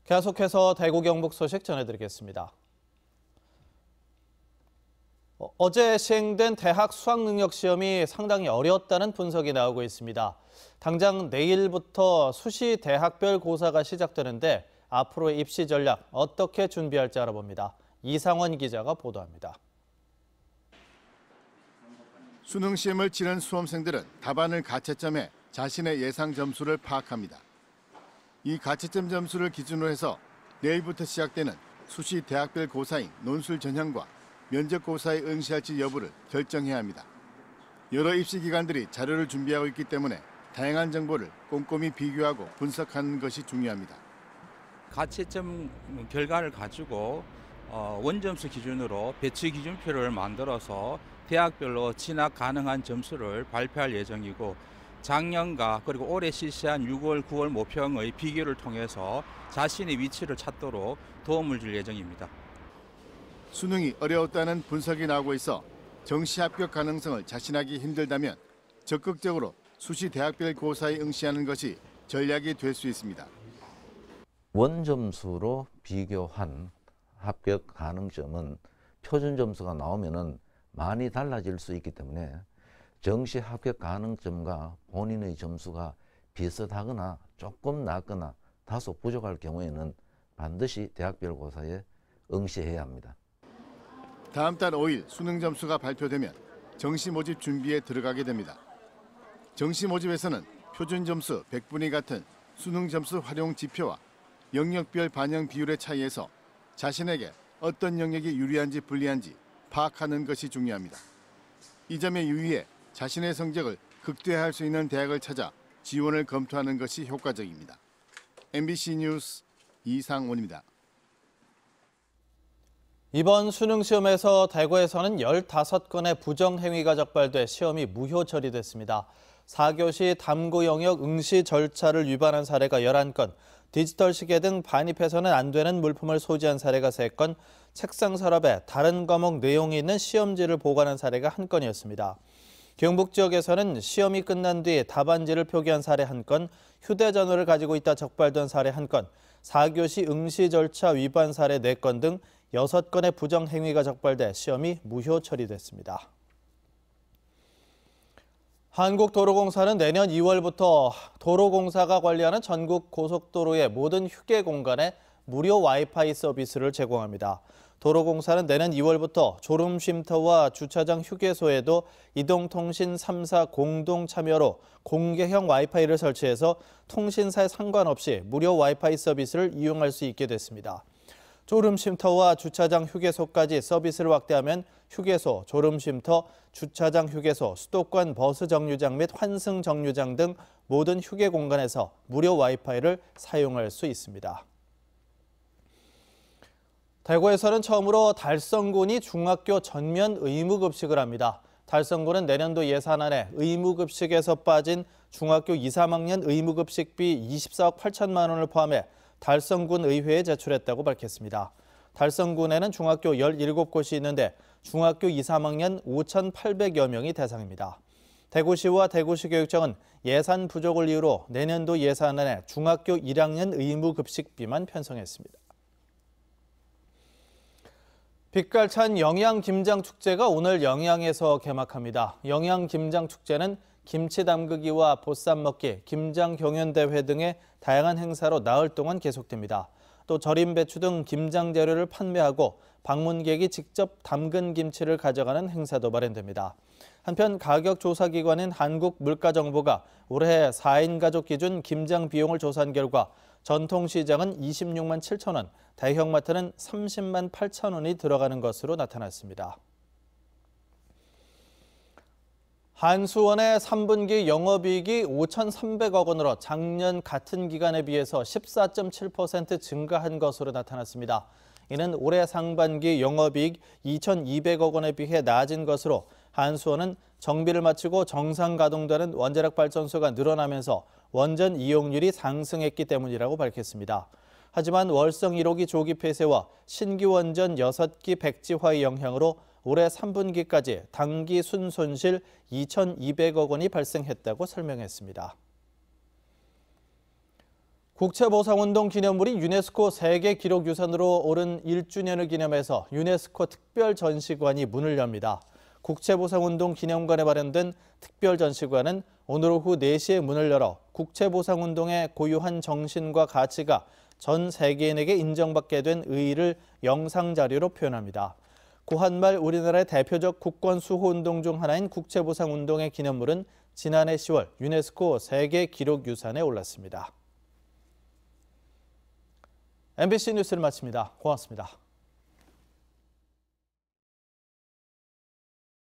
계속해서 대구 경북 소식 전해드리겠습니다. 어제 시행된 대학 수학능력시험이 상당히 어려웠다는 분석이 나오고 있습니다. 당장 내일부터 수시 대학별 고사가 시작되는데 앞으로의 입시 전략 어떻게 준비할지 알아봅니다. 이상원 기자가 보도합니다. 수능시험을 치른 수험생들은 답안을 가채점해 자신의 예상 점수를 파악합니다. 이 가채점 점수를 기준으로 해서 내일부터 시작되는 수시 대학별 고사인 논술 전형과 면접 고사에 응시할지 여부를 결정해야 합니다. 여러 입시 기관들이 자료를 준비하고 있기 때문에 다양한 정보를 꼼꼼히 비교하고 분석하는 것이 중요합니다. 가채점 결과를 가지고 원점수 기준으로 배치 기준표를 만들어서 대학별로 진학 가능한 점수를 발표할 예정이고, 작년과 그리고 올해 실시한 6월, 9월 모평의 비교를 통해서 자신의 위치를 찾도록 도움을 줄 예정입니다. 수능이 어려웠다는 분석이 나오고 있어 정시 합격 가능성을 자신하기 힘들다면 적극적으로 수시 대학별 고사에 응시하는 것이 전략이 될 수 있습니다. 원점수로 비교한 합격 가능점은 표준 점수가 나오면은 많이 달라질 수 있기 때문에 정시 합격 가능점과 본인의 점수가 비슷하거나 조금 낮거나 다소 부족할 경우에는 반드시 대학별 고사에 응시해야 합니다. 다음 달 5일 수능 점수가 발표되면 정시 모집 준비에 들어가게 됩니다. 정시 모집에서는 표준 점수 100분위 같은 수능 점수 활용 지표와 영역별 반영 비율의 차이에서 자신에게 어떤 영역이 유리한지 불리한지 파악하는 것이 중요합니다. 이 점에 유의해 자신의 성적을 극대화할 수 있는 대학을 찾아 지원을 검토하는 것이 효과적입니다. MBC 뉴스 이상원입니다. 이번 수능 시험에서 대구에서는 15건의 부정행위가 적발돼 시험이 무효 처리됐습니다. 4교시 담구 영역 응시 절차를 위반한 사례가 11건, 디지털 시계 등 반입해서는 안 되는 물품을 소지한 사례가 3건, 책상 서랍에 다른 과목 내용이 있는 시험지를 보관한 사례가 1건이었습니다. 경북 지역에서는 시험이 끝난 뒤 답안지를 표기한 사례 1건, 휴대전화를 가지고 있다 적발된 사례 1건, 4교시 응시 절차 위반 사례 4건 등 6건의 부정행위가 적발돼 시험이 무효 처리됐습니다. 한국도로공사는 내년 2월부터 도로공사가 관리하는 전국 고속도로의 모든 휴게 공간에 무료 와이파이 서비스를 제공합니다. 도로공사는 내년 2월부터 졸음쉼터와 주차장 휴게소에도 이동통신 3사 공동 참여로 공개형 와이파이를 설치해서 통신사에 상관없이 무료 와이파이 서비스를 이용할 수 있게 됐습니다. 졸음쉼터와 주차장 휴게소까지 서비스를 확대하면 휴게소, 졸음쉼터, 주차장 휴게소, 수도권 버스 정류장 및 환승 정류장 등 모든 휴게 공간에서 무료 와이파이를 사용할 수 있습니다. 대구에서는 처음으로 달성군이 중학교 전면 의무급식을 합니다. 달성군은 내년도 예산안에 의무급식에서 빠진 중학교 2, 3학년 의무급식비 24억 8천만 원을 포함해 달성군 의회에 제출했다고 밝혔습니다. 달성군에는 중학교 17곳이 있는데 중학교 2, 3학년 5,800여 명이 대상입니다. 대구시와 대구시 교육청은 예산 부족을 이유로 내년도 예산안에 중학교 1학년 의무급식비만 편성했습니다. 빛깔찬 영양김장축제가 오늘 영양에서 개막합니다. 영양김장축제는 김치 담그기와 보쌈 먹기, 김장 경연대회 등의 다양한 행사로 나흘 동안 계속됩니다. 또 절임 배추 등 김장 재료를 판매하고 방문객이 직접 담근 김치를 가져가는 행사도 마련됩니다. 한편 가격조사기관인 한국물가정보가 올해 4인 가족 기준 김장 비용을 조사한 결과 전통시장은 26만 7천 원, 대형마트는 30만 8천 원이 들어가는 것으로 나타났습니다. 한수원의 3분기 영업이익이 5,300억 원으로 작년 같은 기간에 비해서 14.7% 증가한 것으로 나타났습니다. 이는 올해 상반기 영업이익 2,200억 원에 비해 낮은 것으로 한수원은 정비를 마치고 정상 가동되는 원자력 발전소가 늘어나면서 원전 이용률이 상승했기 때문이라고 밝혔습니다. 하지만 월성 1호기 조기 폐쇄와 신규 원전 6기 백지화의 영향으로 올해 3분기까지 당기 순손실 2,200억 원이 발생했다고 설명했습니다. 국채보상운동 기념물이 유네스코 세계기록유산으로 오른 1주년을 기념해서 유네스코 특별전시관이 문을 엽니다. 국채보상운동 기념관에 마련된 특별전시관은 오늘 오후 4시에 문을 열어 국채보상운동의 고유한 정신과 가치가 전 세계인에게 인정받게 된 의의를 영상자료로 표현합니다. 고한말 우리나라의 대표적 국권수호운동 중 하나인 국채보상운동의 기념물은 지난해 10월 유네스코 세계기록유산에 올랐습니다. MBC 뉴스를 마칩니다. 고맙습니다.